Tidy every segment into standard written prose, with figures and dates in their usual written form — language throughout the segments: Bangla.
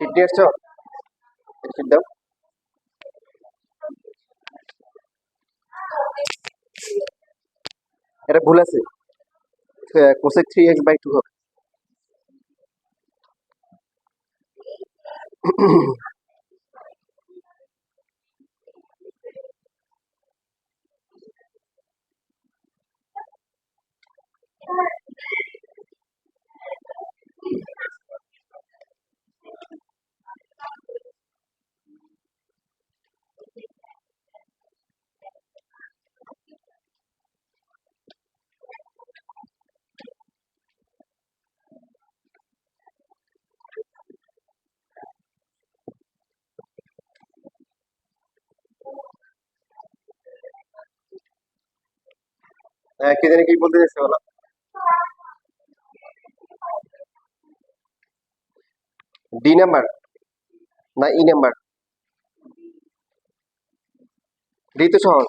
শীত নিয়ে আসছো? শীত দাও। এটা ভুল আছে, কোসেক 3x/2 হবে। কে জানি কি বলতে চাইছে বলো। ডি নাম্বার না ই নাম্বার? ডি তো সহজ।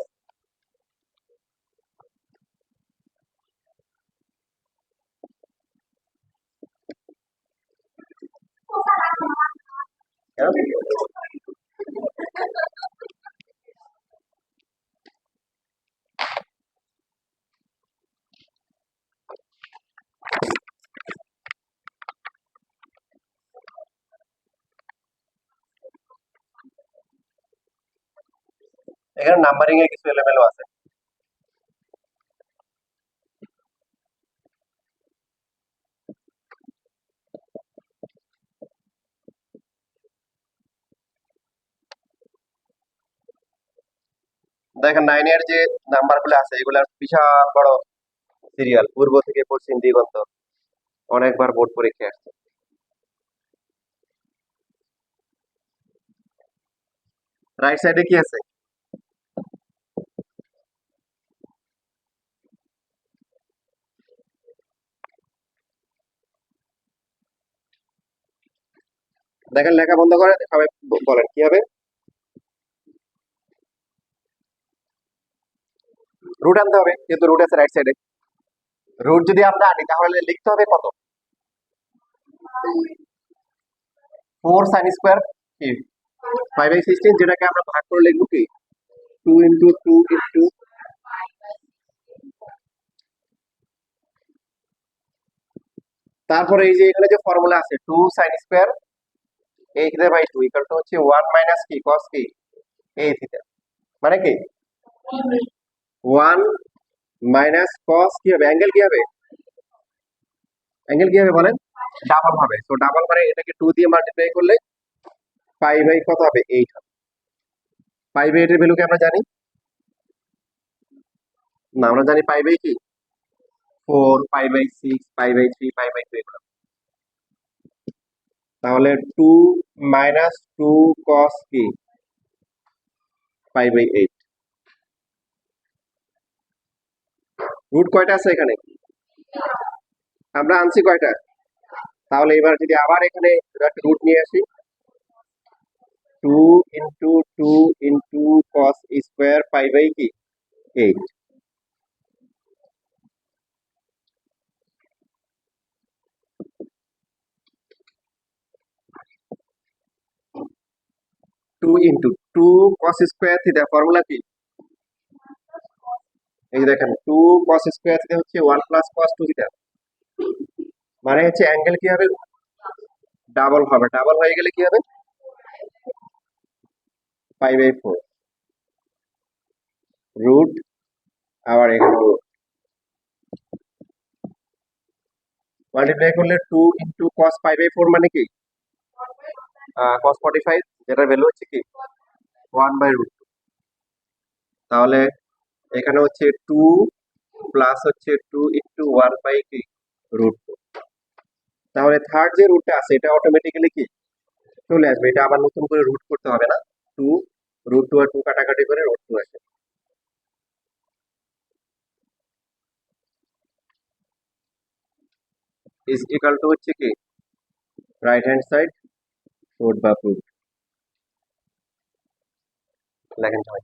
কেন? এখানে নাম্বারিং এর কিছু এলোমেলো আছে। দেখেন 9 এর যে নাম্বার গুলো আছে এগুলা বিশাল বড় সিরিয়াল, পূর্ব থেকে পশ্চিম দিগন্ত, অনেকবার বোর্ড পরীক্ষায় আসছে। রাইট সাইডে কি আছে? দেখেন লেখা বন্ধ করে সবাই বলেন কি হবে। রুট আনতে হবে, যেহেতু রুট আছে রাইট সাইডে। রুট যদি আমরা আনি তাহলে লিখতে হবে কত? 4 sin² কি 5/16, যেটাকে আমরা ভাগ করে লিখবো কি 2 × 2 × তারপরে এই যে এখানে যে ফর্মুলা আছে 2 sin² a θ/2 ইকুয়াল টু হচ্ছে 1 মাইনাস কি cos কি a θ, মানে কি 1 মাইনাস cos কি হবে, অ্যাঙ্গেল কি হবে, অ্যাঙ্গেল কি হবে বলেন, ডাবল হবে। তো ডাবল মানে এটাকে 2 দিয়ে মাল্টিপ্লাই করলে কত হবে 8 হবে। 5/8 এর ভ্যালু কি আমরা জানি? না, আমরা জানি কি 4, 5/6, 5/3, 5/2 এগুলো। তাহলে 2 মাইনাস 2 cos কি 5/8। রুট কয়টা আছে এখানে? আমরা আনছি কয়টা? তাহলে এবার যদি আবার এখানে একটা রুট নিয়ে আসি, 2 × 2 × cos² 5/8। 2 × 2 cos² θ, ফর্মুলা কি? এই যে দেখেন 2 cos² θ হচ্ছে 1 প্লাস cos 2 θ, মানে হচ্ছে অ্যাঙ্গেল কি হবে, ডাবল হবে। ডাবল হয়ে গেলে কি হবে 5/4 রুট, আবার এখানে মাল্টিপ্লাই করলে 2 × cos 5/4 মানে কি cos 45, যেটার ভ্যালু হচ্ছে কি 1/√2। তাহলে এখানে হচ্ছে 2 প্লাস হচ্ছে 2 × 1/√2। তাহলে থার্ড যে রুটটা আছে এটা অটোমেটিক্যালি কি চলে আসবে, এটা আবার নতুন করে রুট করতে হবে না। 2 √2 আর 2 কাটাকাটি করে √2 আসে। ইজ ইকাল টু হচ্ছে কি রাইট হ্যান্ড সাইড রুট বা প্রুফ লেখেন সবাই।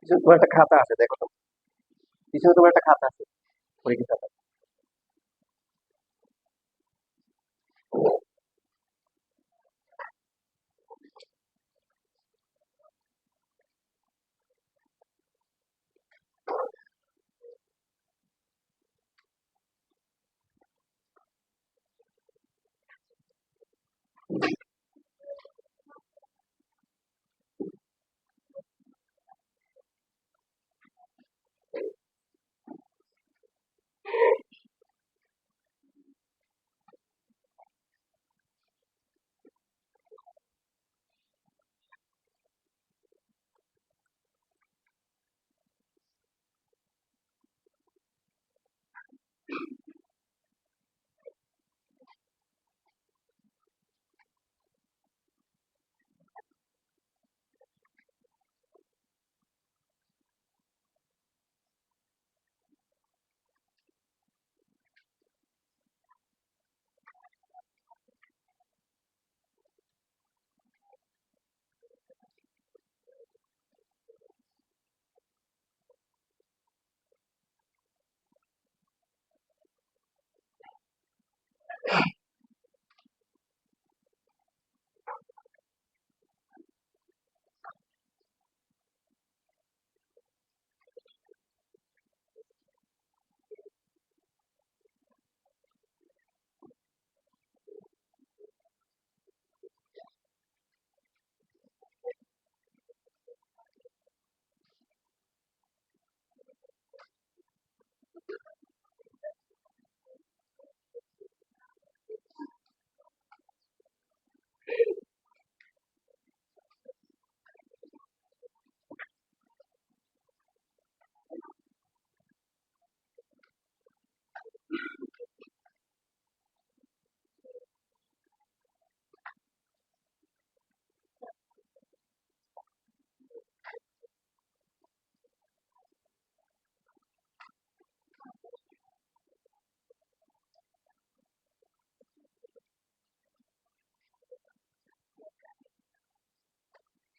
পিছনে তোমার একটা খাতা আছে, দেখো তো, পিছনে তোমার একটা খাতা আছে, পরীক্ষা খাতা।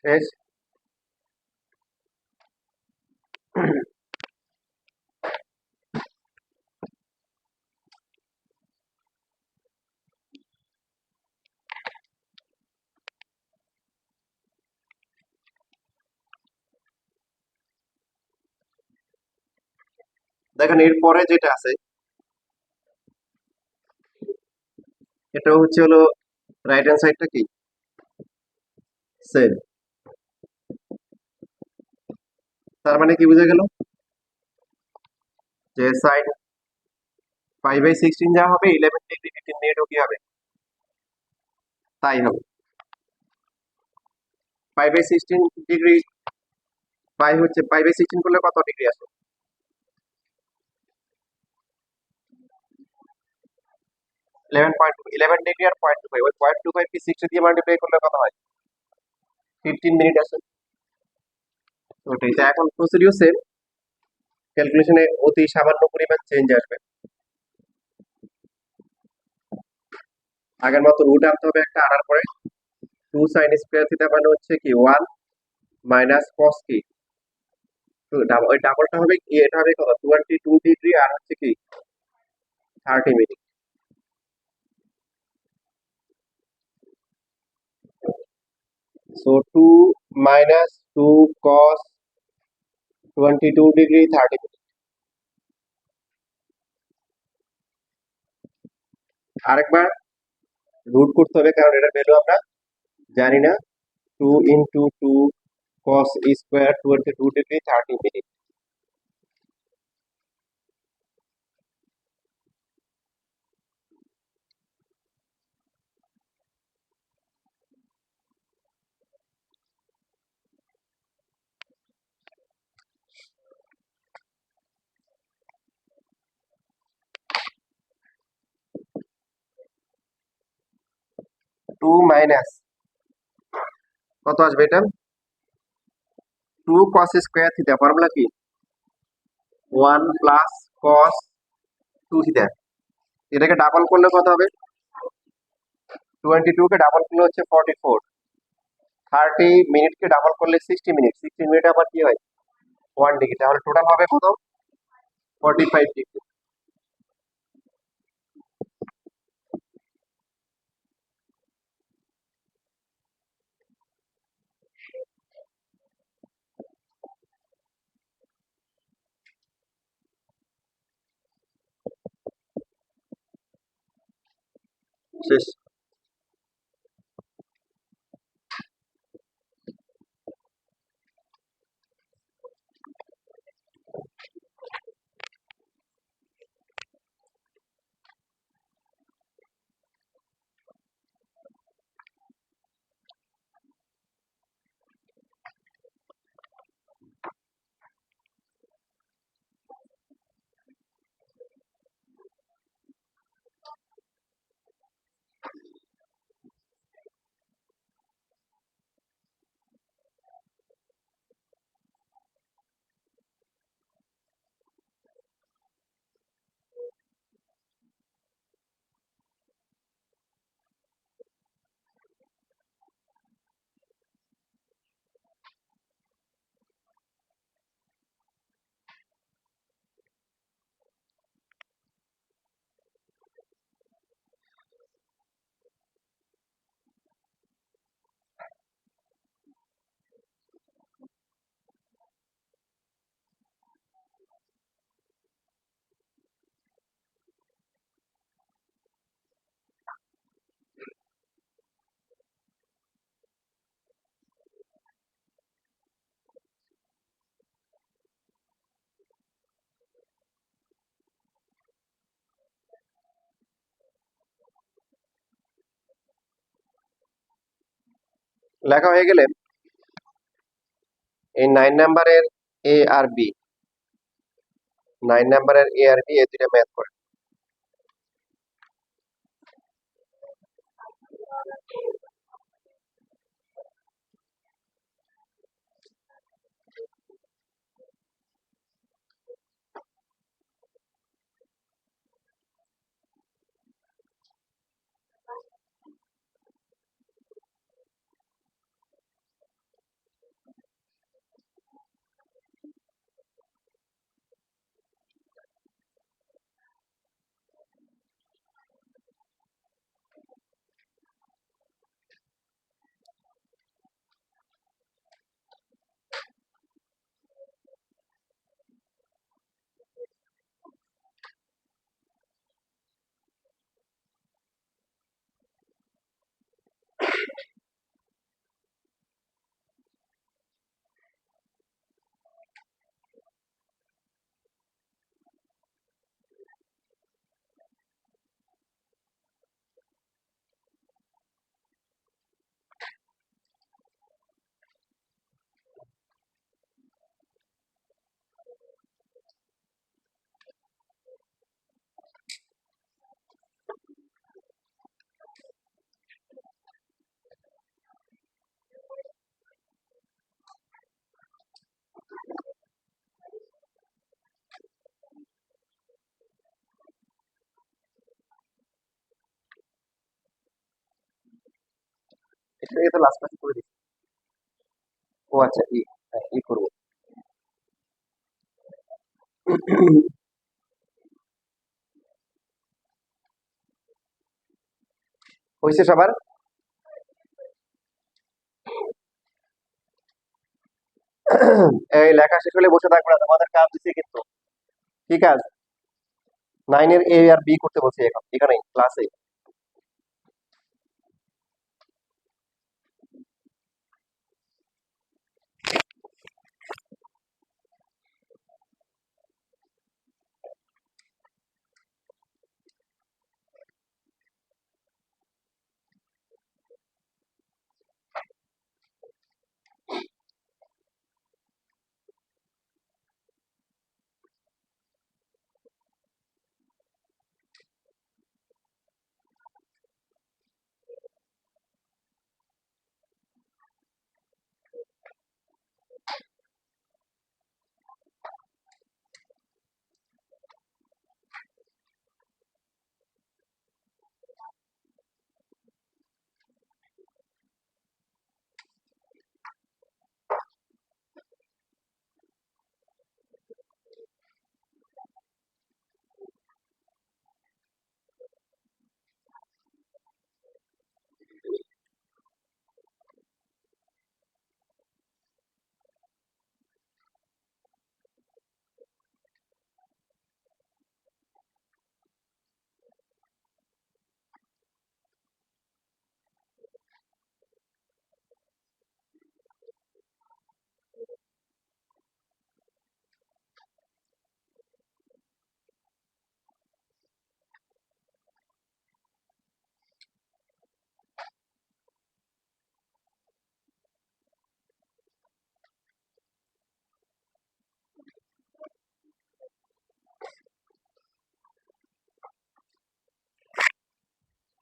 শেষ। দেখেন এরপরে যেটা আছে এটা হচ্ছে হলো রাইট হ্যান্ড সাইডটা কি সেম, তার মানে কি বোঝা গেল যে সাইড 5/16 যা হবে 11 ডিগ্রি 15 মিনিটও কি হবে তাই হবে। 5/16 ডিগ্রি 5/16 করলে কত ডিগ্রি আসে? 11.2, 11 ডিগ্রি আর 0.25, ওই 0.25 কি 60 দিয়ে মাল্টিপ্লাই করলে কত হয়? 15 মিনিট আসে। ওটাই তো, এখন প্রসিডিউর সেম, ক্যালকুলেশনে অতি সামান্য পরিমাণ চেঞ্জ আসবে। আগের মতো রুট আনতে হবে একটা, আনার পরে 2 sin স্কয়ার থিটা মানে হচ্ছে কি 1 মাইনাস cos কি, ওই ডাবলটা হবে কি, এটা হবে কত 22 ডিগ্রি আর হচ্ছে কি 30 minute. So 2 minus 2 cos 22 degree 30 minute. আরেকবার রুট করতে হবে, কারণ এটার ভ্যালু আমরা জানি না। 2 × 2 cos square 22 degree 30 minute. Two minus কত আসবে এটা? 2 cos স্কোয়ার থিটা, ফর্মুলা কি? 1 + cos 2 থিটা। এটাকে ডাবল করলে কত হবে? 22 কে ডাবল করলে হচ্ছে 44। 30 মিনিটকে ডাবল করলে 60 মিনিট। 60 মিনিট আবার কি হয়? 1 ডিগ্রি। তাহলে টোটাল হবে কত? 45 ডিগ্রি। শেষ। লেখা হয়ে গেলে এই 9 নাম্বারের এ আর বি, 9 নাম্বারের এ আর বি, এই দুইটা ম্যাথ করে। এটাকে তো লাস্ট ক্লাসে করে দিচ্ছি। ও আচ্ছা, হ্যাঁ, করবো। হয়েছে সবার? এই লেখা শেষ হলে বসে থাকবে না, তোমাদের কাজ দিচ্ছে কিন্তু। কি কাজ? 9 এর এ আর বি করতে বলছি এখন, এখানেই ক্লাসে।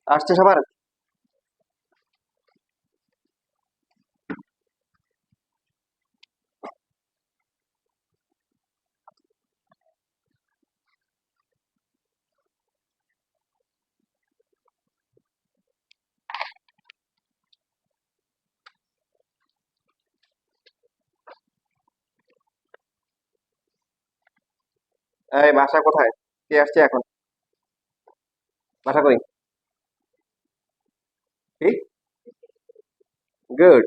আসছে সবার? এই বাসা কোথায়? কে আসছে এখন? বাসা কই? কি? গুড।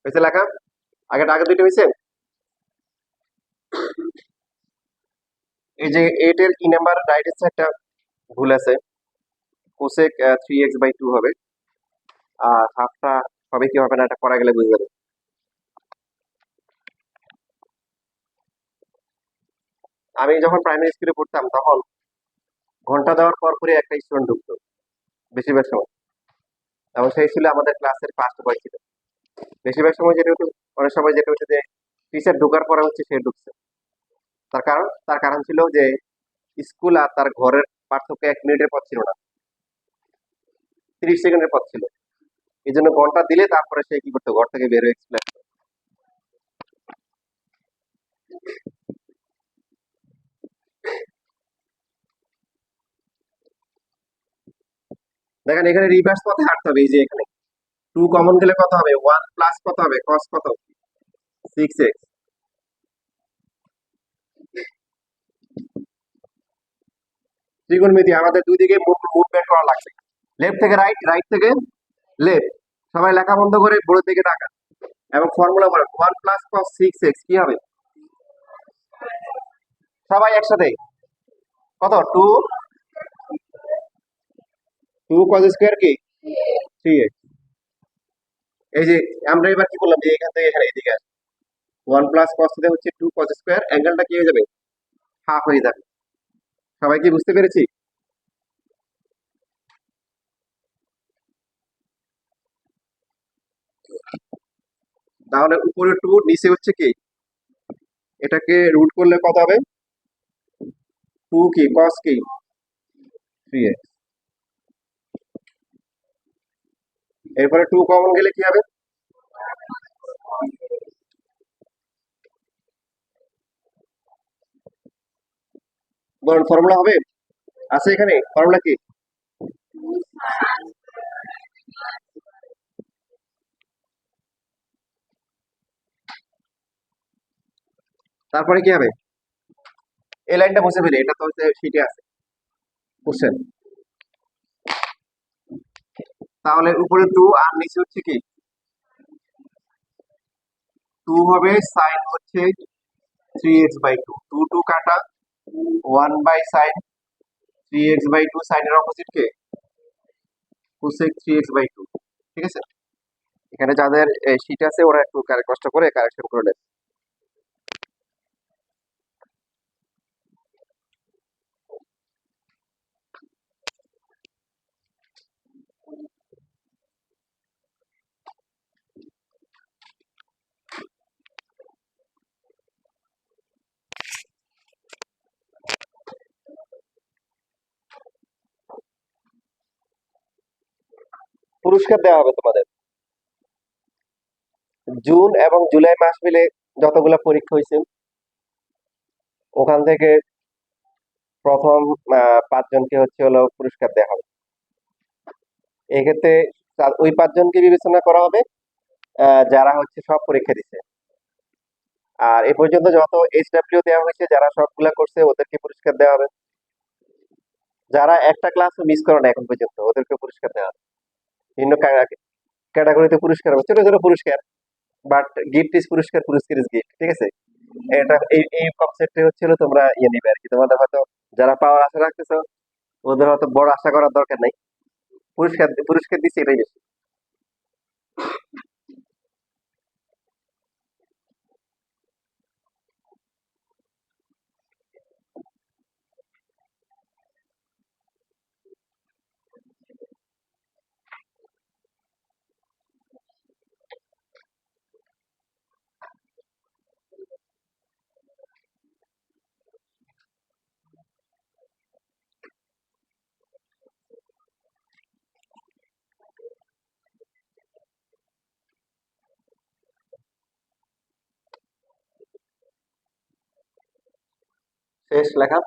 হয়েছে লেখা? আগে দুইটা হয়েছে। এই যে 8 এর ই নাম্বার রাইট সাইডটা ভুল আছে। কোসেক 3x/2 হবে। আর হাফটা হবে কি হবে না এটা করা গেলে বুঝে যাবে। আমি যখন প্রাইমারি স্কুলে পড়তাম তখন ঘন্টা দেওয়ার পর পরই একটা স্টুডেন্ট ঢুকতো বেশিরভাগ সময়, এবং সেই ছিল আমাদের ক্লাসের ফার্স্ট বয় ছিল। বেশিরভাগ সময় যেটা হতো, অনেক সময় যেটা হচ্ছে যে টিচার ঢোকার পরে হচ্ছে সে ঢুকছে। তার কারণ ছিল যে স্কুল আর তার ঘরের পার্থক্য 1 মিনিটের পথ ছিল না, 30 সেকেন্ডের পথ ছিল। এই জন্য ঘন্টা দিলে তারপরে সে কি করতো, ঘর থেকে বের হয়ে এক্সপ্লেন। দেখেন এখানে রিভার্স পথে হাঁটতে হবে। এই যে এখানে 2 কমন গেলে কত হবে? 1 প্লাস কত হবে? কস কত? 6x। ত্রিকোণমিতি আমাদের দুই দিকে মুভমেন্ট করা লাগবে। লেফট থেকে রাইট, রাইট থেকে লেফট। সবাই লেখা বন্ধ করে বোর্ডের দিকে তাকান এবং ফর্মুলা বলেন। 1 প্লাস কস 6x কি হবে? সবাই একসাথে কত? 2 cos স্কয়ার কি 3x। এই যে আমরা এবার কি করলাম, যে এখান থেকে এখানে এদিকে 1 প্লাস কস থিটা হচ্ছে 2 cos স্কয়ার, অ্যাঙ্গেলটা কি হয়ে যাবে? হাফ হয়ে যাবে। সবাই কি বুঝতে পেরেছি? তাহলে উপরে 2, নিচে হচ্ছে কি, এটাকে রুট করলে কত হবে? 2 কি cos কি 3x। এরপরে 2 কমন গেলে কি হবে? বলুন ফর্মুলা হবে, আছে এখানে ফর্মুলা কি? তারপরে কি হবে? এই লাইনটা মুছে ফেলে, এটা তো হচ্ছে শিটে আছে কোশ্চেন। তাহলে উপরে 2 আর নিচে হচ্ছে কি 2 হবে, সাইন হচ্ছে 3x/2, 2 2 কাটা, 1 বাই সাইন 3x/2, সাইনের অপোজিট কে কোসেক 3x/2। ঠিক আছে, এখানে যাদের শীট আছে ওরা একটু কষ্ট করে কারেকশন করে নেন। পুরস্কার দেওয়া হবে তোমাদের জুন এবং জুলাই মাস মিলে যতগুলো পরীক্ষা হয়েছে ওখান থেকে প্রথম 5 জনকে হচ্ছে হলো পুরস্কার দেওয়া হবে। এক্ষেত্রে ওই 5 জনকে বিবেচনা করা হবে যারা হচ্ছে সব পরীক্ষা দিচ্ছে। আর এ পর্যন্ত যত HW দেওয়া হয়েছে, যারা সবগুলা করছে ওদেরকে পুরস্কার দেওয়া হবে। যারা একটা ক্লাস মিস করে না এখন পর্যন্ত ওদেরকে পুরস্কার দেওয়া হবে। বিভিন্ন ক্যাটাগরিতে পুরস্কার হবে, ছোট ছোট পুরস্কার, বাট গিফট ইজ পুরস্কার, পুরস্কার ইজ গিফট। ঠিক আছে, এটা এই কনসেপ্টে হচ্ছে হলো তোমরা ইয়ে নিবে আর কি। তোমাদের হয়তো যারা পাওয়ার আশা রাখতেছো ওদের হয়তো বড় আশা করার দরকার নাই, পুরস্কার পুরস্কার দিচ্ছে এটাই বেশি। শেষ লেখা।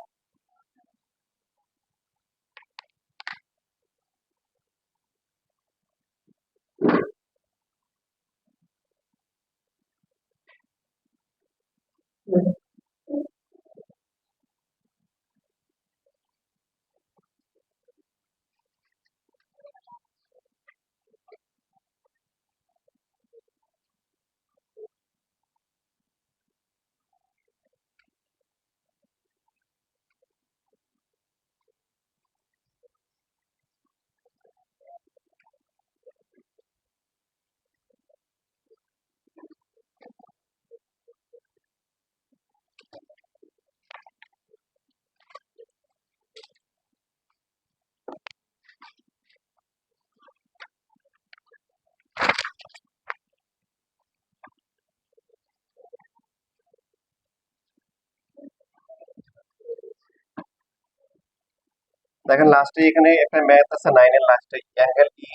দেখেন লাস্টে এখানে একটা ম্যাথ আছে 9 এর লাস্টে, অ্যাঙ্গেল ই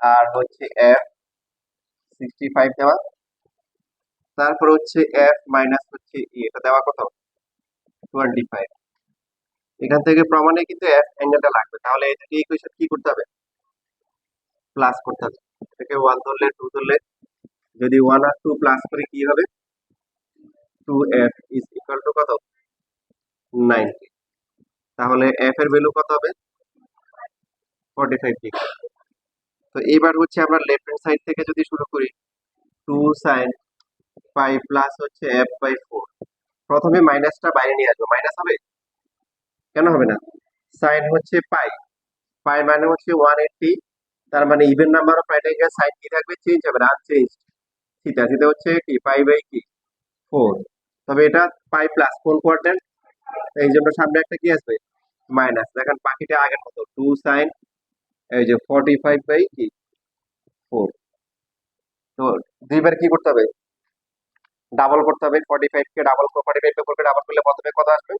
আর হচ্ছে এফ 65 দেওয়া, তারপর হচ্ছে এফ মাইনাস হচ্ছে ই, এটা দেওয়া কত 25। এখান থেকে প্রমাণে কিন্তু এফ অ্যাঙ্গেলটা লাগবে, তাহলে এটাকে ইকুয়েশন কি করতে হবে, প্লাস করতে হবে। এটাকে 1 ধরলে 2 ধরলে, যদি 1 আর 2 প্লাস করে কি হবে, 2f ইজ ইকুয়াল টু কত 90। তাহলে এফ এর ভ্যালু কত হবে 45 ডিগ্রি। তো এবার হচ্ছে আমরা লেফট হ্যান্ড সাইড থেকে যদি শুরু করি, 2 sin পাই প্লাস হচ্ছে এফ বাই 4, প্রথমে মাইনাসটা বাইরে নিয়ে আসবো, মাইনাস হবে কেন হবে না, সাইন হচ্ছে পাই, পাই মানে হচ্ছে 180, তার মানে even number of right angle sign কি থাকবে, চেঞ্জ হবে না, আনচেঞ্জ। থিটা, থিটা হচ্ছে কি পাই বাই কি 4, তবে এটা পাই প্লাস কোন কোয়াড্রেন্ট, এই জন্য সামনে একটা কি আসবে মাইনাস। দেখেন বাকিটা আগের মতো 2 সাইন এই যে 45 বাই কি 4। তো দুইবার কি করতে হবে, ডাবল করতে হবে, 45 কে ডাবল, 45 কে 4 কে ডাবল করলে প্রথমে কত আসবে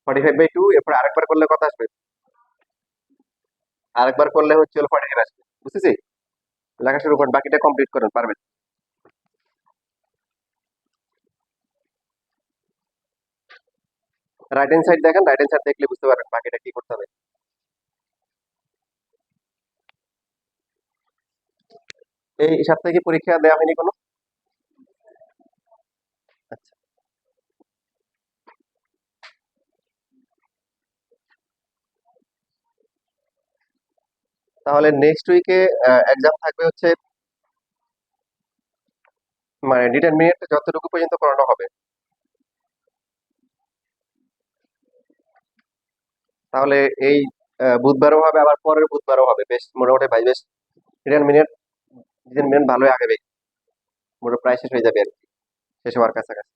45/2, এরপর আরেকবার করলে কত আসবে, আরেকবার করলে হচ্ছে 45 আসবে। বুঝতেছি, লেখা শুরু করেন, বাকিটা কমপ্লিট করেন, পারবেন। রাইট হ্যান্ড সাইড দেখেন, রাইট হ্যান্ড সাইড দেখলে বুঝতে পারবেন বাকিটা কি করতে হবে। এই সপ্তাহে কি পরীক্ষা দেওয়া হয়নি কোনো? আচ্ছা, তাহলে নেক্সট উইকে এক্সাম থাকবে হচ্ছে, মানে ডিটারমিনেট যতটুকু পর্যন্ত করানো হবে। তাহলে এই বুধবারও হবে, আবার পরের বুধবারও হবে, বেশ মোটামুটি ভাই বেশ ডিটারমিনেট, ডিটারমিনেট ভালোই আগাবে, মোটামুটি প্রায় শেষ হয়ে যাবে আর কি, শেষ হওয়ার কাছাকাছি।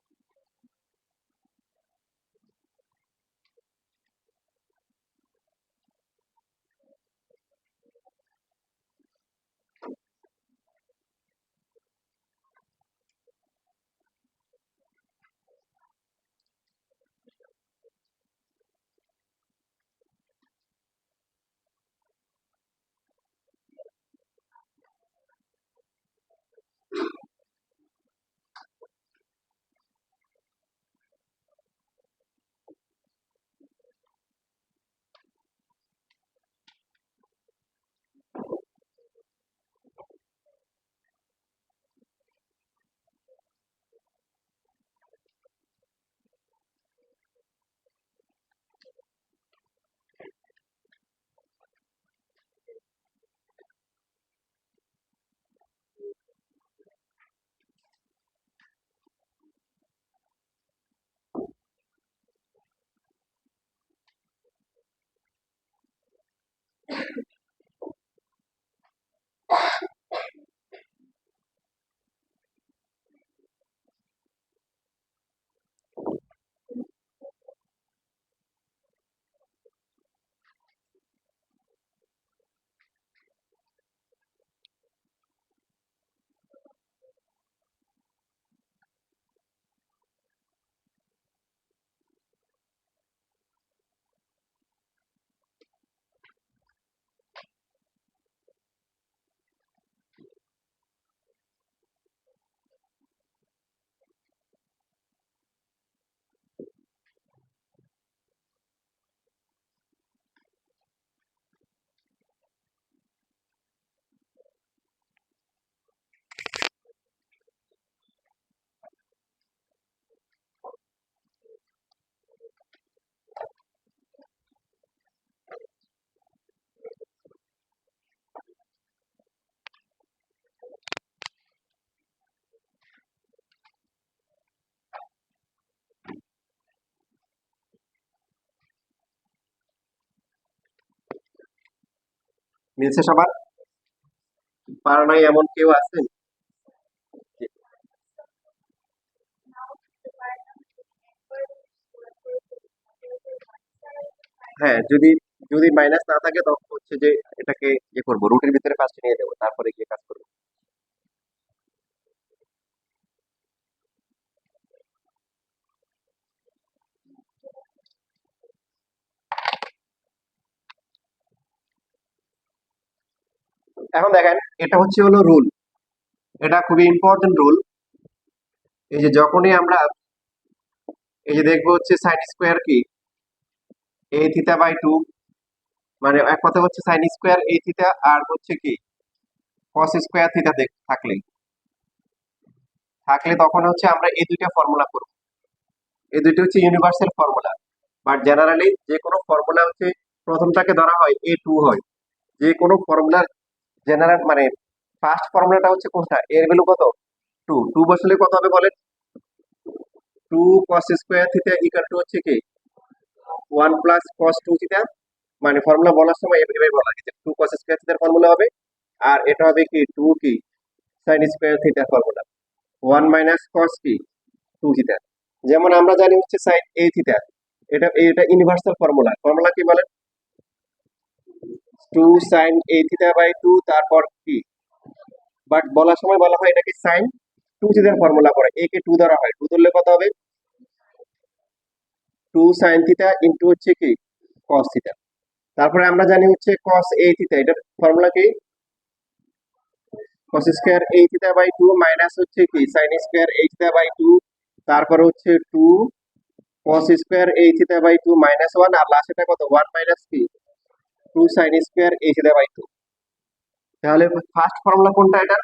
মিলছে সবার? পারা নাই এমন কেউ আছে? হ্যাঁ, যদি যদি মাইনাস না থাকে তখন হচ্ছে যে এটাকে ইয়ে করবো, রুটের ভিতরে ফার্স্ট নিয়ে দেবো, তারপরে গিয়ে কাজ করবো। এখন দেখেন, এটা হচ্ছে হলো রুল, এটা খুবই ইম্পর্টেন্ট রুল। এই যে যখনই আমরা এই যে দেখবো হচ্ছে সাইন স্কোয়ার কি এ থিটা বাই টু, মানে এক কথা হচ্ছে সাইন স্কোয়ার এ থিটা আর হচ্ছে কি কস স্কোয়ার থিটা থাকলে থাকলে তখন হচ্ছে আমরা এই দুইটা ফর্মুলা করব। এই দুইটা হচ্ছে ইউনিভার্সাল ফর্মুলা, বাট জেনারেলি যে কোনো ফর্মুলা হচ্ছে প্রথমটাকে ধরা হয় এ টু হয়। যে কোনো ফর্মুলার জেনারেল মানে ফার্স্ট ফর্মুলাটা হচ্ছে কোনটা, এর ভ্যালু কত, টু। টু বসলে কত হবে বলেন? Two cos square theta equal to হচ্ছে কি one plus cos two theta. মানে ফর্মুলা বলার সময় এভাবে বলা হয় যে টু কস স্কোয়ার থিটার ফর্মুলা হবে, আর এটা হবে কি টু কি সাইন স্কোয়ার থিটার ফর্মুলা, ওয়ান মাইনাস কস কি টু থিটা। যেমন আমরা জানি হচ্ছে সাইন এ থিটা, এটা এটা ইউনিভার্সাল ফর্মুলা। ফর্মুলা কি বলেন? Two sine a theta by two, তারপর কি, বাট বলার সময় বলা হয় এটাকে সাইন টু থিটার ফর্মুলা করে, এ কে টু ধরা হয়, টু ধরলে কত হবে, টু সাইন থিটা ইন্টু হচ্ছে কি কস থিটা। তারপরে আমরা জানি হচ্ছে কস এ থিটা, এটার ফর্মুলা কি cos square a theta by two minus হচ্ছে কি sine square a theta by two, তারপরে হচ্ছে two cos square a theta by two minus one, আর লাস্ট এটা কত ওয়ান মাইনাস কি two sine square a theta by two. তাহলে ফার্স্ট ফর্মুলা কোনটা এটা,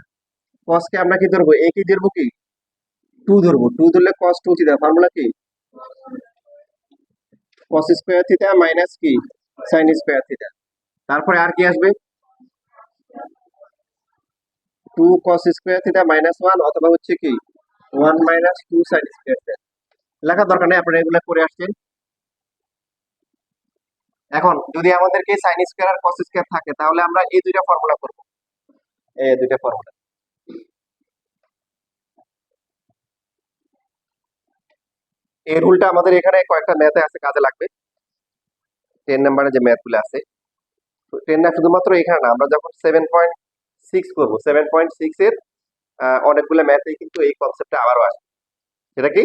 কস কে আমরা কি ধরবো, এ কি ধরবো কি টু ধরবো, টু ধরলে কস টু থিটা, ফর্মুলা কি কস স্কোয়ার থিটা মাইনাস কি সাইন স্কোয়ার থিটা। তারপরে আর কি আসবে, two cos square theta minus one, অথবা হচ্ছে কি one minus two sine square theta. লেখার দরকার নেই, আপনারা এগুলো করে আসছেন। এখন যদি আমাদেরকে সাইন স্কোয়ার আর কস স্কোয়ার থাকে তাহলে আমরা এই দুইটা ফর্মুলা করব, এই দুইটা ফর্মুলা। এই রুলটা আমাদের এখানে কয়েকটা ম্যাথে আছে, কাজে লাগবে। 10 নম্বরে যে ম্যাথ গুলো আছে, 10 না শুধুমাত্র এখানে না, আমরা যখন 7.6 করবো, 7.6 এর অনেকগুলো ম্যাথে কিন্তু এই কনসেপ্টটা আবারও আসে। সেটা কি,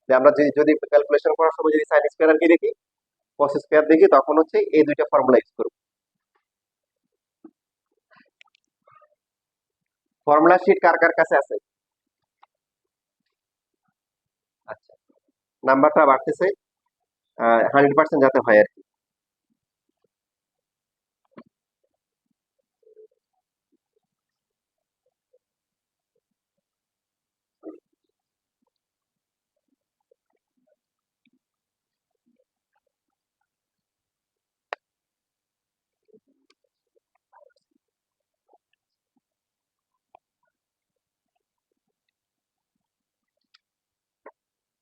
যে আমরা যদি ক্যালকুলেশন করার সময় যদি সাইন স্কোয়ার আর কি দেখি কস স্কোয়ার দেখি, তখন হচ্ছে এই দুইটা ফর্মুলা ইউজ করবো। ফর্মুলা শিট কার কার কাছে আছে? আচ্ছা, নাম্বারটা বাড়তেছে, 100% যাতে হয় আর কি।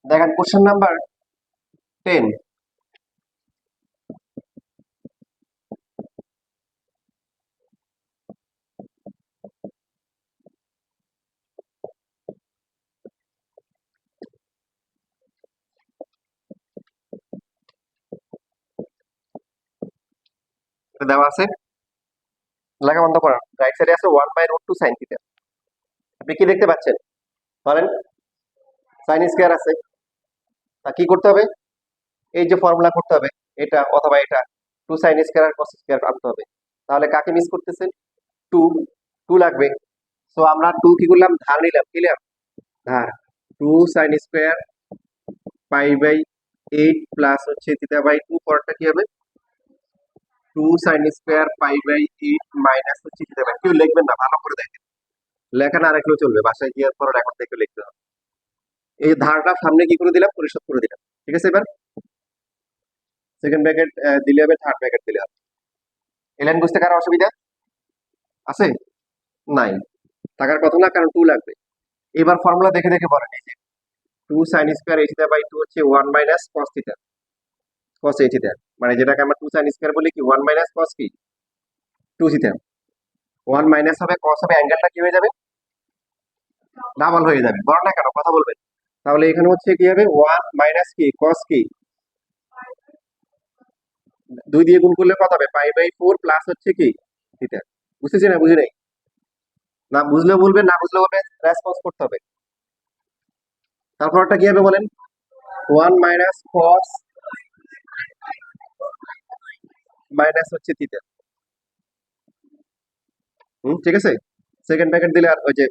দেখেন কোশ্চেন নাম্বার 10, দেওয়া আছে, লেখা বন্ধ করান। রাইট সাইডে আছে one by root two sine theta. আপনি কি দেখতে পাচ্ছেন বলেন? সাইন স্কোয়ার আছে, তা কি করতে হবে, এই যে ফর্মুলা করতে হবে, এটা অথবা এটা টু সাইন স্কোয়ার আর কস স্কোয়ার আনতে হবে। তাহলে কাকে মিস করতেছেন, টু, টু লাগবে। সো আমরা টু কি করলাম, ধার নিলাম, কি নিলাম ধার, two sine square pi by eight plus হচ্ছে থিটা বাই টু, পরটা কি হবে two sine square pi by eight minus হচ্ছে থিটা বাই, কেউ লিখবেন না, ভালো করে দেখেন, লেখা না রাখলেও চলবে, বাসায় গিয়ে পরে রেকর্ড দেখে লিখতে হবে। এই ধারটা সামনে কি করে দিলাম, পরিশোধ করে দিলাম। ঠিক আছে, এবার সেকেন্ড ব্র্যাকেট দিলে হবে, থার্ড ব্র্যাকেট দিলে হবে। এই লাইন বুঝতে কারো অসুবিধা আছে? নাই, থাকার কথা না, কারণ টু লাগবে। এবার ফর্মুলা দেখে দেখে বলেন, এই যে two sine square a theta by two হচ্ছে one minus cos theta, cos a theta, মানে যেটাকে আমরা টু সাইন স্কোয়ার বলি কি ওয়ান মাইনাস কস কি টু থিটা। ওয়ান মাইনাস হবে কস হবে, অ্যাঙ্গেলটা কি হয়ে যাবে? ডাবল হয়ে যাবে। বড় না কেন, কথা বলবেন। তাহলে এখানে হচ্ছে কি হবে, ওয়ান মাইনাস কি কস কি, 2 দিয়ে গুণ করলে কত হবে, পাই বাই 4 প্লাস হচ্ছে কি থিটা। বুঝতেছি না, বুঝি নাই? না বুঝলেও বলবেন, না বুঝলেও বলবেন, রেসপন্স করতে হবে। তারপরটা কি হবে বলেন? ওয়ান মাইনাস কস মাইনাস হচ্ছে থিটা। ঠিক আছে। সেকেন্ড ব্র্যাকেট দিলে আর ওই যে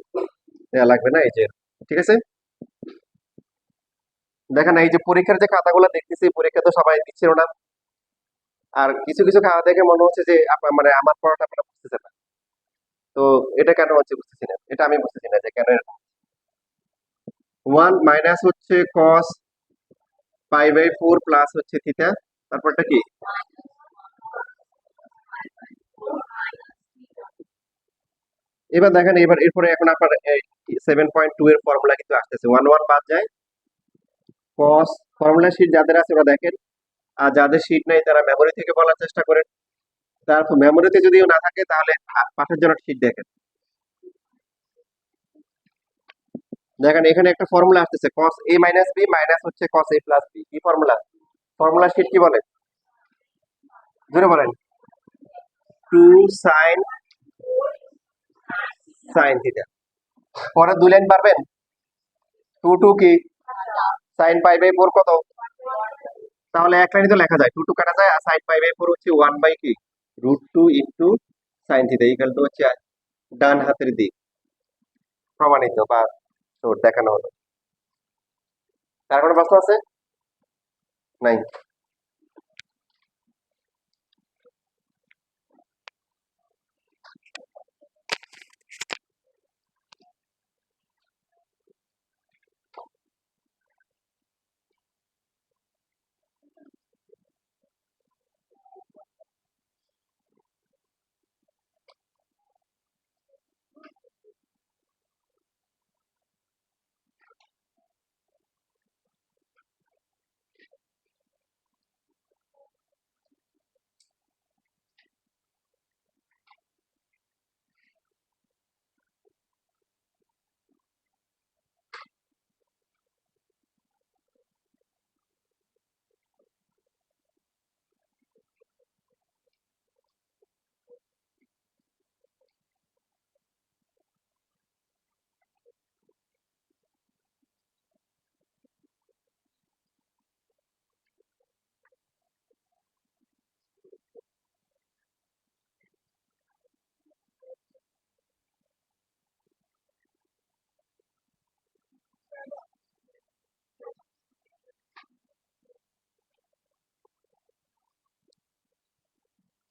লাগবে না, এই যে। ঠিক আছে। দেখেন এই যে পরীক্ষার যে খাতাগুলো দেখতেছি, পরীক্ষা তো সবাই দিচ্ছিল না। আর কিছু কিছু খাতা দেখে মনে হচ্ছে যে মানে আমার পড়াটা আপনারা বুঝতেছেন না। তো এটা কেন হচ্ছে বুঝতেছি না, এটা আমি বুঝতেছি না যে কেন। ওয়ান মাইনাস হচ্ছে কস পাই বাই 4 প্লাস হচ্ছে থিটা। তারপরটা কি? এবার দেখেন, এবার এরপরে এখন আপনার 7.2 এর ফর্মুলা কিন্তু আসতেছে, ওয়ান ওয়ান বাদ যায়। কস, ফর্মুলা শিট যাদের আছে ওরা দেখেন, আর যাদের শিট নেই তারা মেমোরি থেকে বলার চেষ্টা করেন। তারপর মেমোরিতে যদিও না থাকে তাহলে পাঠের জন্য শিট দেখেন। দেখেন এখানে একটা ফর্মুলা আসতেছে, cos a minus B minus হচ্ছে cos a প্লাস বি। কি ফর্মুলা? ফর্মুলা শিট কি বলে? জোরে বলেন। 2 সাইন সাইন থিটা। পরে 2 লাইন পারবেন। 2 2 কি সাইন পাই বাই 4 কত? তাহলে এক লাইনে তো লেখা যায়, 2 2 কাটা যায়, আর সাইন পাই বাই 4 হচ্ছে 1 বাই কি √2 into sine theta equal to হচ্ছে ডান হাতের দিক। প্রমাণিত বা দেখানো হলো। তার কোনো প্রশ্ন আছে? নাই।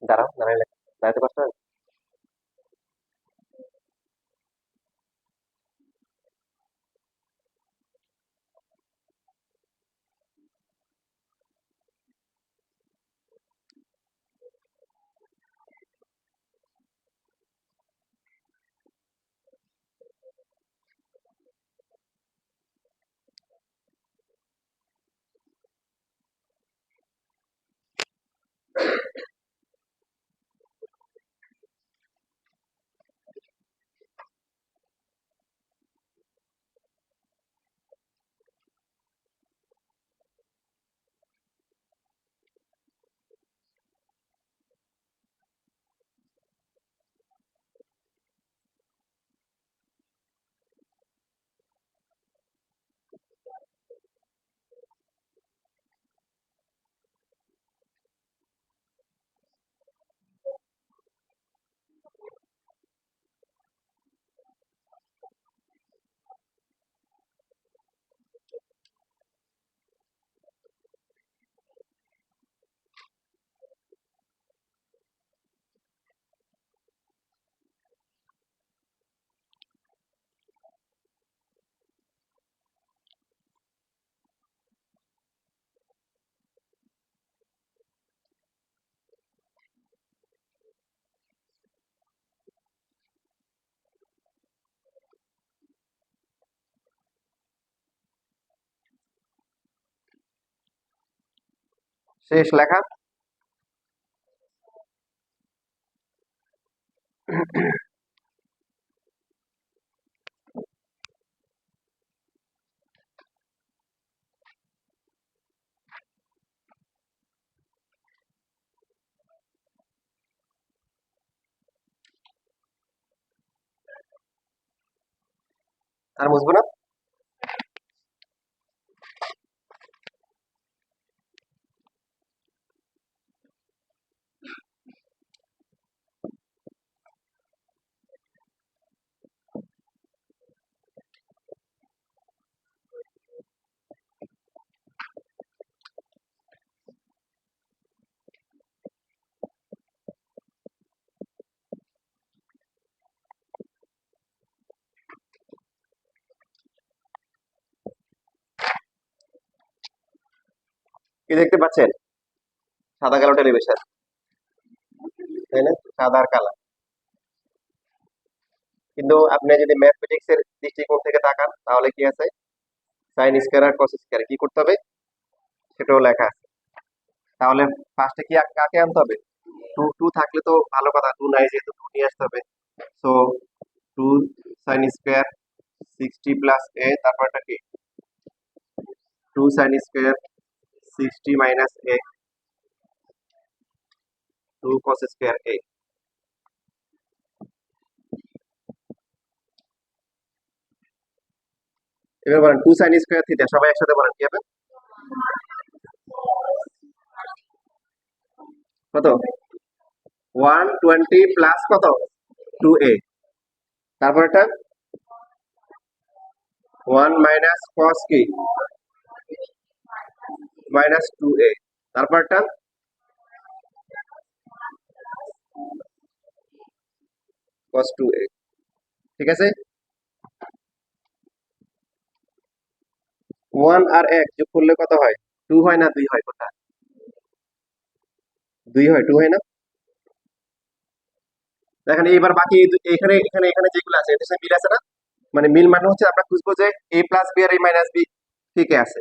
দাঁড়াও, দাঁড়াইলে দাঁড়াইতে কষ্ট হয়। শেষ লেখা। আর মুছবো না। কি দেখতে পাচ্ছেন? সাদা কালো টেলিভিশন, তাই না? সাদা আর কালো। কিন্তু আপনি যদি ম্যাথমেটিক্স এর দৃষ্টিকোণ থেকে তাকান তাহলে কি আছে? সাইন স্কয়ার আর কস স্কয়ার কি করতে হবে সেটাও লেখা আছে। তাহলে ফার্স্টে কি কাকে আনতে হবে? টু টু থাকলে তো ভালো কথা, টু নাই যেহেতু টু নিয়ে আসতে হবে। So two sine square 60 + a, তারপরটা কি? Two sine square 60 - a, two cos square a। এবার বলেন টু সাইন স্কয়ার থিটা, সবাই একসাথে বলেন কি হবে? কত? 120 প্লাস কত? 2a। তারপর এটা 1 মাইনাস কস কি? -2a। তারপরটা cos 2a। ঠিক আছে? 1 আর 1 যোগ করলে কত হয়? 2 হয় না 2 হয়? কোনটা? 2 হয়, 2 হয় না? দেখেন এবার বাকি এখানে এখানে এখানে যেগুলো আছে এদের সাথে মিল আছে না? মানে মিল মানে হচ্ছে আমরা খুঁজবো যে a প্লাস b আর a মাইনাস b ঠিকই আছে,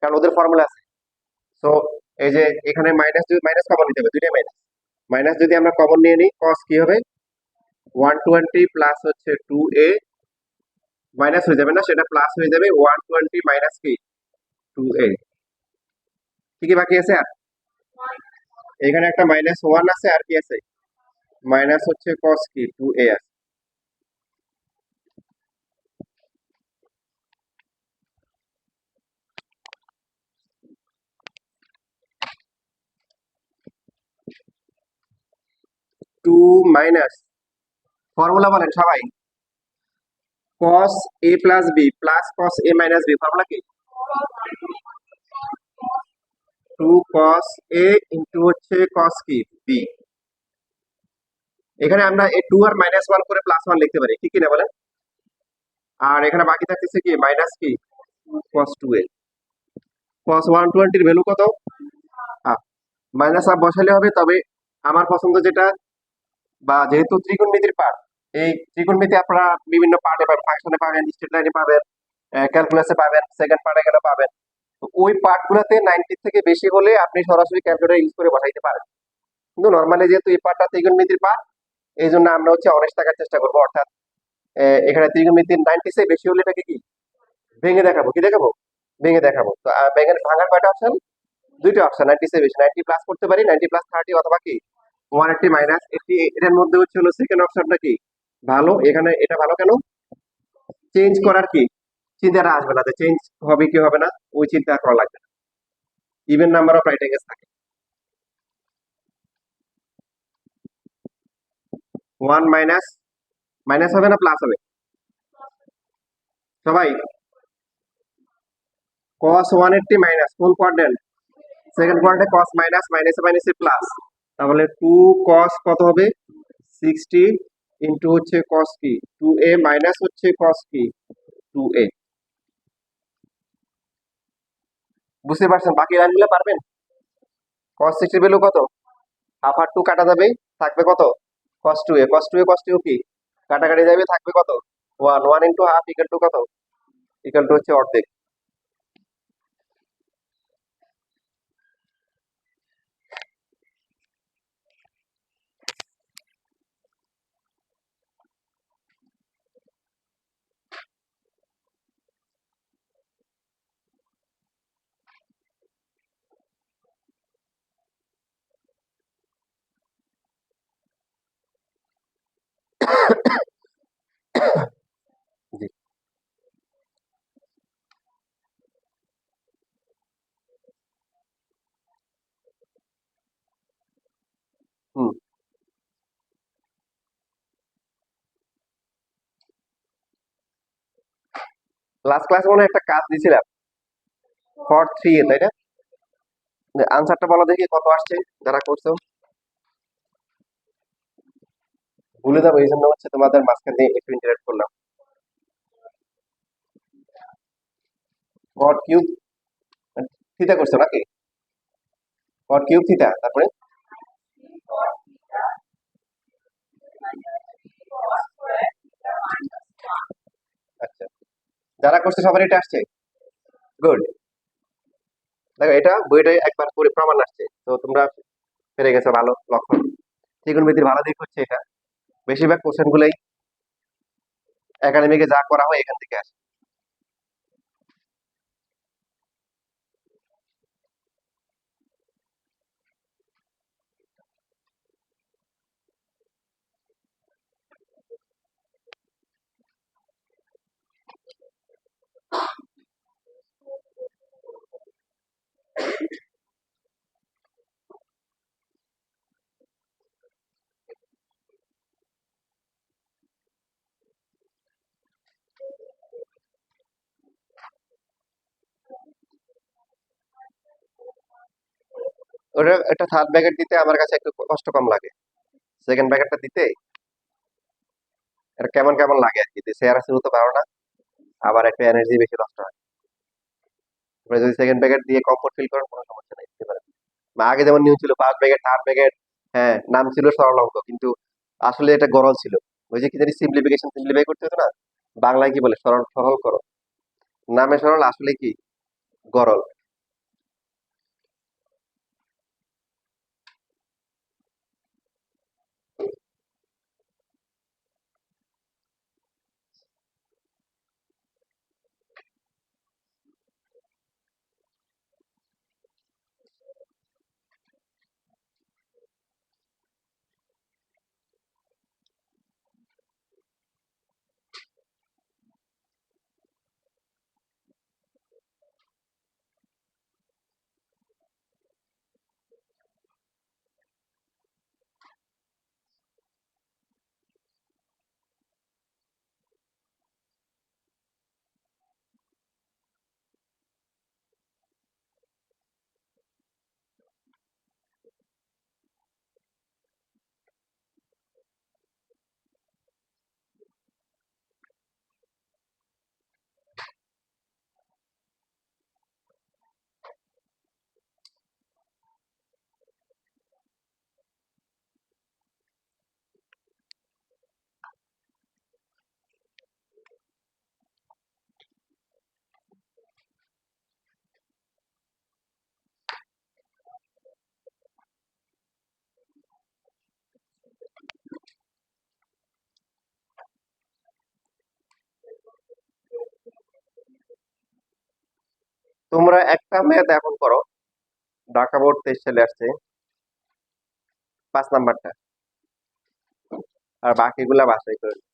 কারণ ওদের ফর্মুলা আছে। সো এই যে এখানে মাইনাস, যদি মাইনাস কমন নিতে হবে, দুইটাই মাইনাস। মাইনাস যদি আমরা কমন নিয়ে নিই cos কি হবে? 120 প্লাস হচ্ছে 2a, মাইনাস হয়ে যাবে না, সেটা প্লাস হয়ে যাবে 120 মাইনাস কি? 2a। কি কি বাকি আছে আর? এখানে একটা -1 আছে, আর কি আছে? মাইনাস হচ্ছে cos কি? 2a আছে। 2 মাইনাস, ফর্মুলা বলেন সবাই। cos a plus b plus cos a minus b, formula কি? 2 cos a ইন্টু হচ্ছে cos কি? b। এখানে আমরা এই 2 আর -1 করে +1 লিখতে পারি, ঠিক কি না বলেন? আর এখানে বাকি থাকতেছে কি? মাইনাস কি? cos 2a। cos 120 এর ভ্যালু কত? মাইনাস হাফ বসালে হবে, তবে আমার পছন্দ যেটা, বা যেহেতু ত্রিকোণমিতির পার্ট, এই ত্রিকোণমিতি আপনারা বিভিন্ন পার্টে পাবেন, ফাংশনে পাবেন, স্ট্রেট লাইনে পাবেন, ক্যালকুলাসে পাবেন, সেকেন্ড পার্টে গেলে পাবেন। তো ওই পার্টগুলোতে 90 থেকে বেশি হলে আপনি সরাসরি ক্যালকুলেটর ইউজ করে বসাইতে পারেন। কিন্তু নর্মালি যেহেতু এই পার্টটা ত্রিকোণমিতির পার্ট, এই জন্য আমরা হচ্ছে অনেস্ট থাকার চেষ্টা করবো, অর্থাৎ এখানে ত্রিকোণমিতির 90 থেকে বেশি হলে এটাকে কি ভেঙে দেখাবো, কি দেখাবো? ভেঙে দেখাবো। তো ভেঙে ভাঙার কয়টা অপশন? দুইটা অপশন, 90 থেকে বেশি, 90 প্লাস করতে পারি, 90 + 30, অথবা কি 180 - 80। এটার মধ্যে হচ্ছে হলো সেকেন্ড অপশনটা কি ভালো? এখানে এটা ভালো কেন? চেঞ্জ করার কি চিন্তাটা আসবে না, যে চেঞ্জ হবে কি হবে না ওই চিন্তা করা লাগবে না। Even number of right angles থাকে। 1 মাইনাস, মাইনাস হবে না প্লাস হবে? সবাই cos 180 মাইনাস কোন কোয়াড্রেন্ট? সেকেন্ড কোয়াড্রেন্টে cos মাইনাস, মাইনাসে মাইনাসে প্লাস। তাহলে 2 cos কত হবে? 60 ইন্টু হচ্ছে cos কি? 2a মাইনাস হচ্ছে cos কি? 2a। বুঝতে পারছেন? বাকি লাইনগুলো পারবেন? cos 60 ভ্যালু কত? হাফ আর 2 কাটা যাবে, থাকবে কত? cos 2a, cos 2a, cos 2 কি কাটাকাটি যাবে, থাকবে কত? 1, 1 ইন্টু হাফ ইকুয়াল টু কত? ইকুয়াল টু হচ্ছে অর্ধেক। জি। হুম। লাস্ট ক্লাসে মনে হয় একটা কাজ দিছিলাম, ফর 3 এ, তাই না? আনসারটা বলো দেখি কত আসছে যারা করছো। ভুলে যাবো, এই জন্য হচ্ছে তোমাদের মাঝখান দিয়ে একটু ইন্টারেক্ট করলাম। কট কিউব থিটা করছো নাকি? কট কিউব থিটা, তারপরে আচ্ছা, যারা করছে সবার এটা আসছে, গুড। দেখো এটা বইটা একবার পড়ে প্রমাণ আসছে, তো তোমরা পেরে গেছো, ভালো লক্ষণ। ত্রিকোণমিতির ভালো দিক হচ্ছে এটা, বেশিরভাগ কোশ্চেন গুলোই একাডেমিকে যা করা হয় এখান থেকে আসে। ওটা একটা থার্ড ব্র্যাকেট দিতে আমার কাছে একটু কষ্ট কম লাগে, সেকেন্ড ব্র্যাকেটটা দিতে এটা কেমন কেমন লাগে আর কি, শেয়ার শুরু তো পারো না, আবার একটা এনার্জি বেশি নষ্ট হয়। তোমরা যদি সেকেন্ড ব্র্যাকেট দিয়ে কমফোর্ট ফিল করেন কোনো সমস্যা নেই, দিতে পারেন। বা আগে যেমন নিয়ম ছিল ফার্স্ট ব্র্যাকেট থার্ড ব্র্যাকেট, হ্যাঁ নাম ছিল সরল অঙ্ক, কিন্তু আসলে এটা গরল ছিল। ওই যে কি জানি সিম্পলিফিকেশন সিম্পলিফাই করতে হতো না, বাংলায় কি বলে সরল সরল করো, নামে সরল আসলে কি গরল। তোমরা একটা ম্যাথ এখন করো, ঢাকা বোর্ড টেস্ট চলে আসছে, 5 নাম্বারটা, আর বাকিগুলা বাসায় করে নিও।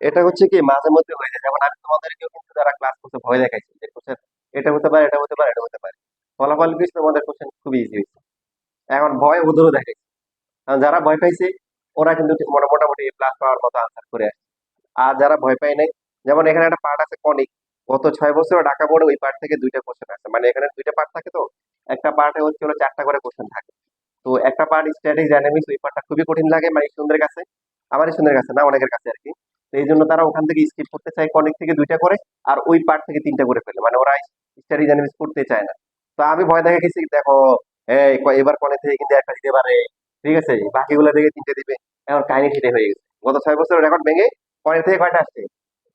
এটা হচ্ছে কি মাঝে মধ্যে হয়ে যায়, যেমন আমি তোমাদেরকেও কিন্তু যারা ক্লাস করতে ভয় দেখাইছি যে কোশ্চেন এটা হতে পারে, এটা হতে পারে, এটা হতে পারে, ফলাফল কিন্তু তোমাদের কোশ্চেন খুবই ইজি হয়েছে। এখন ভয় ওদেরও দেখাইছে, কারণ যারা ভয় পাইছে ওরা কিন্তু মোটামুটি প্লাস পাওয়ার মতো আনসার করে আসে। আর যারা ভয় পায় নাই, যেমন এখানে একটা পার্ট আছে কনিক, গত 6 বছর ঢাকা বোর্ডে ওই পার্ট থেকে 2টা কোশ্চেন আছে, মানে এখানে 2টা পার্ট থাকে, তো একটা পার্টে হচ্ছে হলো 4টা করে কোশ্চেন থাকে। তো একটা পার্ট স্ট্যাটিক ডাইনামিক্স, ওই পার্টটা খুবই কঠিন লাগে মানে স্টুডেন্টের কাছে, আমার স্টুডেন্টের কাছে না, অনেকের কাছে আর কি। তো এই জন্য তারা ওখান থেকে স্কিপ করতে চায়, কনিক থেকে 2টা করে, আর ওই পার্ট থেকে 3টা করে ফেলে, মানে ওরা স্ট্যাটিক ডাইনামিক্স করতে চায় না। তো আমি ভয় দেখে গেছি, দেখো এই এবার কনিক থেকে কিন্তু একটা দিতে পারে, ঠিক আছে, বাকিগুলো থেকে 3টে দিবে। এখন কাহিনী সেটাই হয়ে গেছে, গত 6 বছরের রেকর্ড ভেঙে কনিক থেকে কয়টা আসছে,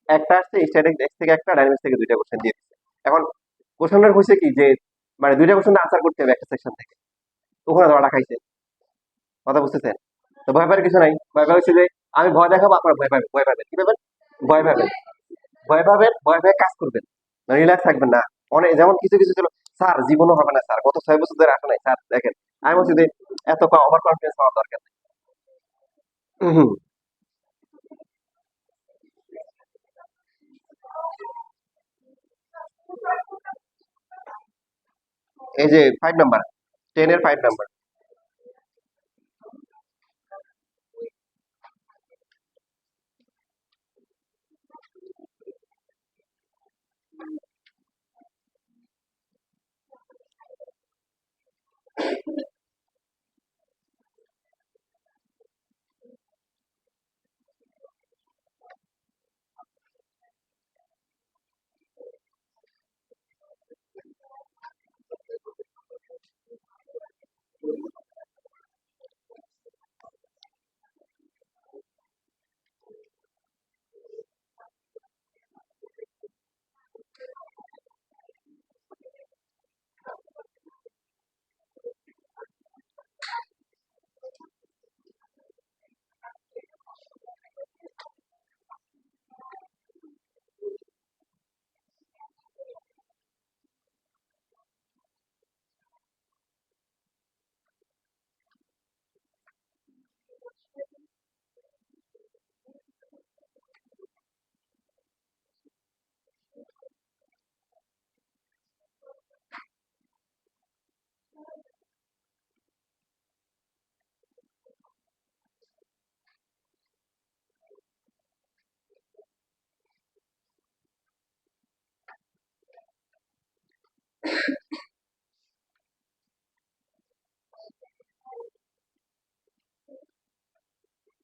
একটা আসছে, স্ট্যাটিক এক্স থেকে একটা, ডাইনামিক্স থেকে 2টা কোশ্চেন দিয়ে দিচ্ছে। এখন কোশ্চেনের হয়েছে কি যে মানে 2টা কোশ্চেন আনসার করতে হবে একটা সেকশন থেকে, ওখানে ধরা খাইছে, কথা বুঝতেছেন? তো ভয় পাওয়ার কিছু নাই, ভয় পাওয়া হচ্ছে যে আমি ভয় দেখাবো, আপনারা ভয় পাবেন, ভয় পাবেন কি পাবেন, ভয় পাবেন, ভয় পাবেন, ভয় পেয়ে কাজ করবেন, রিল্যাক্স থাকবেন না। অনেক যেমন কিছু কিছু ছিল স্যার জীবনও হবে না স্যার, গত 6 বছর ধরে আসে নাই স্যার, দেখেন। আমি বলছি যে এত ওভার কনফিডেন্স হওয়ার দরকার নেই। হুম। এই যে 5 নাম্বার, 10 এর 5 নাম্বার।